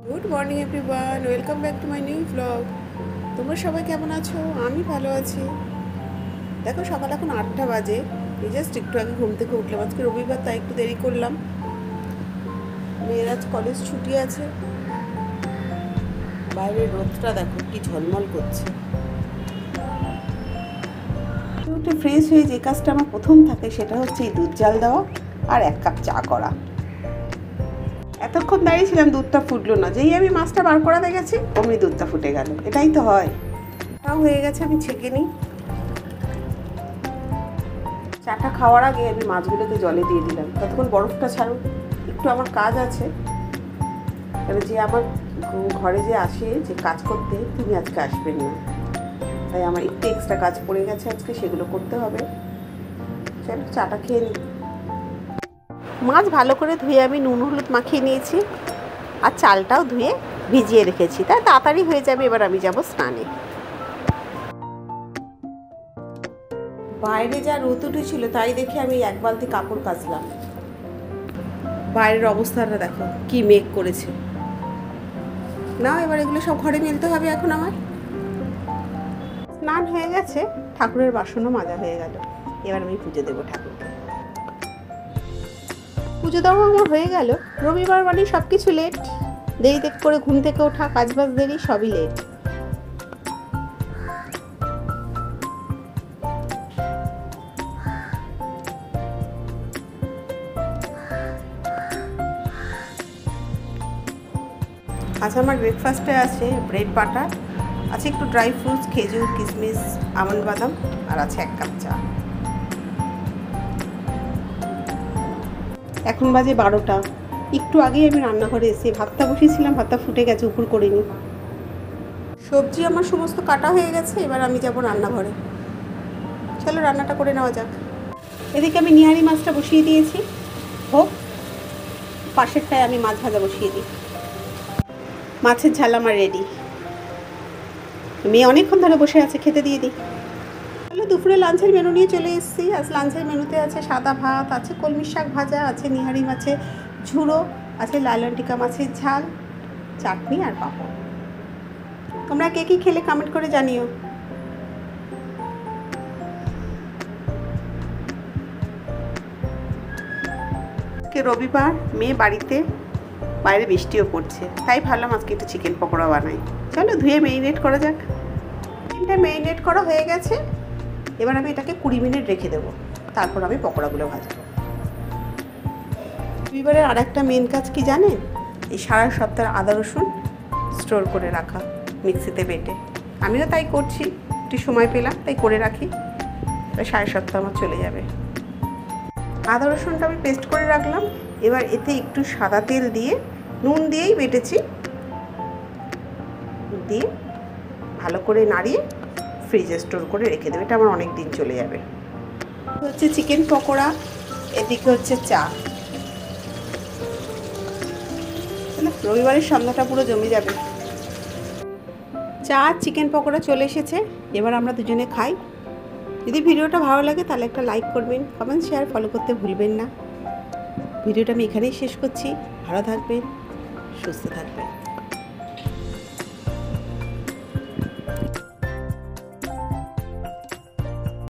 Good morning everyone, welcome back to my new blog. তোমরা সবাই কেমন আছো? আমি ভালো আছি। দেখো সকাল এখন 8টা বাজে। এই জাস্ট একটু আগে ঘুম থেকে উঠলাম। আজকে রবিবার, তাই একটু দেরি করলাম। মেয়ের আজ কলেজ ছুটি আছে। বাইরের রোদটা দেখো কি ঝলমল করছে। একটু ফ্রেশ হয়ে যে কাজটা আমার প্রথম থাকে সেটা হচ্ছে এই দুধ জাল দেওয়া আর 1 কাপ চা করা। এতক্ষণ দাঁড়িয়েছিলাম, দুধটা ফুটলো না। যেই আমি মাছটা বার করাতে গেছি অমনি দুধটা ফুটে গেল। এটাই তো হয়। তাও হয়ে গেছে, আমি ছেঁকে নিই। চাটা খাওয়ার আগে আমি মাছগুলোকে জলে দিয়ে দিলাম, ততক্ষণ বরফটা ছাড়ুক। একটু আমার কাজ আছে, কারণ যে আমার ঘরে যে আসে যে কাজ করতে, তুমি আজকে আসবেন না, তাই আমার একটু এক্সট্রা কাজ পড়ে গেছে আজকে, সেগুলো করতে হবে। চলো চাটা খেয়ে নিই। মাছ ভালো করে ধুয়ে আমি নুন হলুদ মাখিয়ে নিয়েছি, আর চালটাও ধুয়ে ভিজিয়ে রেখেছি, তাই তাড়াতাড়ি হয়ে যাবে। এবার আমি যাব স্নানে। বাইরে যা রোদ উঠেছিল তাই দেখে আমি 1 বালতি কাপড় কাচলাম। বাইরের অবস্থাটা দেখো কি মেঘ করেছে। না, এবার এগুলো সব ঘরে মেলতে হবে এখন আমার। স্নান হয়ে গেছে, ঠাকুরের বাসনও মাজা হয়ে গেল। এবার আমি পুজো দেবো ঠাকুরকে। পুজো দেওয়া আমার হয়ে গেল। রবিবার মানে সব কিছু লেট, দেরিতে করে ঘুম থেকে ওঠা, কাজবাজ দেরি, সবই লেট। আজ আমার ব্রেকফাস্টে আছে ব্রেড বাটার, আছে একটু ড্রাই ফ্রুটস, খেজুর, কিশমিশ, আমন্ড বাদাম, আর আছে 1 কাপ চা। এখন বাজে 12টা। একটু আগেই আমি রান্নাঘরে এসে ভাতটা বসিয়েছিলাম, ভাতটা ফুটে গেছে, উপর করিনি। সবজি আমার সমস্ত কাটা হয়ে গেছে, এবার আমি যাব রান্নাঘরে। চলো রান্নাটা করে নেওয়া যাক। এদিকে আমি নিহারি মাছটা বসিয়ে দিয়েছি, হোক। পাশেরটায় আমি মাছ ভাজা বসিয়ে দিই। মাছের ঝাল আমার রেডি। মেয়ে অনেকক্ষণ ধরে বসে আছে, খেতে দিয়ে দিই। তাহলে দুপুরে লাঞ্চের মেনু নিয়ে চলে এসেছি। আজ লাঞ্চের মেনুতে আছে সাদা ভাত, আছে কলমি শাক ভাজা, আছে নিহারি মাছের ঝুড়ো, আছে লালনটিকা মাছের ঝাল, চাটনি আর পাঁপড়। তোমরা কে কী খেলে কমেন্ট করে জানিও। আজকে রবিবার, মেয়ে বাড়িতে, বাইরে বৃষ্টিও পড়ছে, তাই ভাবলাম আজকে একটু চিকেন পকোড়া বানাই। চলো ধুয়ে মেরিনেট করা যাক। চিকেনটা মেরিনেট করা হয়ে গেছে। এবার আমি এটাকে 20 মিনিট রেখে দেবো, তারপর আমি পকোড়াগুলো ভাজবো। রবিবারের আর একটা মেন কাজ কি জানেন? এই সারা সপ্তাহের আদা রসুন স্টোর করে রাখা, মিক্সিতে বেটে। আমিও তাই করছি, একটু সময় পেলাম তাই করে রাখি। সারা সপ্তাহ আমার চলে যাবে। আদা রসুনটা আমি পেস্ট করে রাখলাম। এবার এতে একটু সাদা তেল দিয়ে, নুন দিয়েই বেটেছি, দিয়ে ভালো করে নাড়িয়ে ফ্রিজে স্টোর করে রেখে দেবে। এটা আমার অনেক দিন চলে যাবে। হচ্ছে চিকেন পকোড়া, এদিকে হচ্ছে চা। রবিবারের সন্ধ্যাটা পুরো জমে যাবে। চা চিকেন পকোড়া চলে এসেছে, এবার আমরা দুজনে খাই। যদি ভিডিওটা ভালো লাগে তাহলে একটা লাইক করবেন, কমেন্ট, শেয়ার, ফলো করতে ভুলবেন না। ভিডিওটা আমি এখানেই শেষ করছি। ভালো থাকবেন, সুস্থ থাকবেন।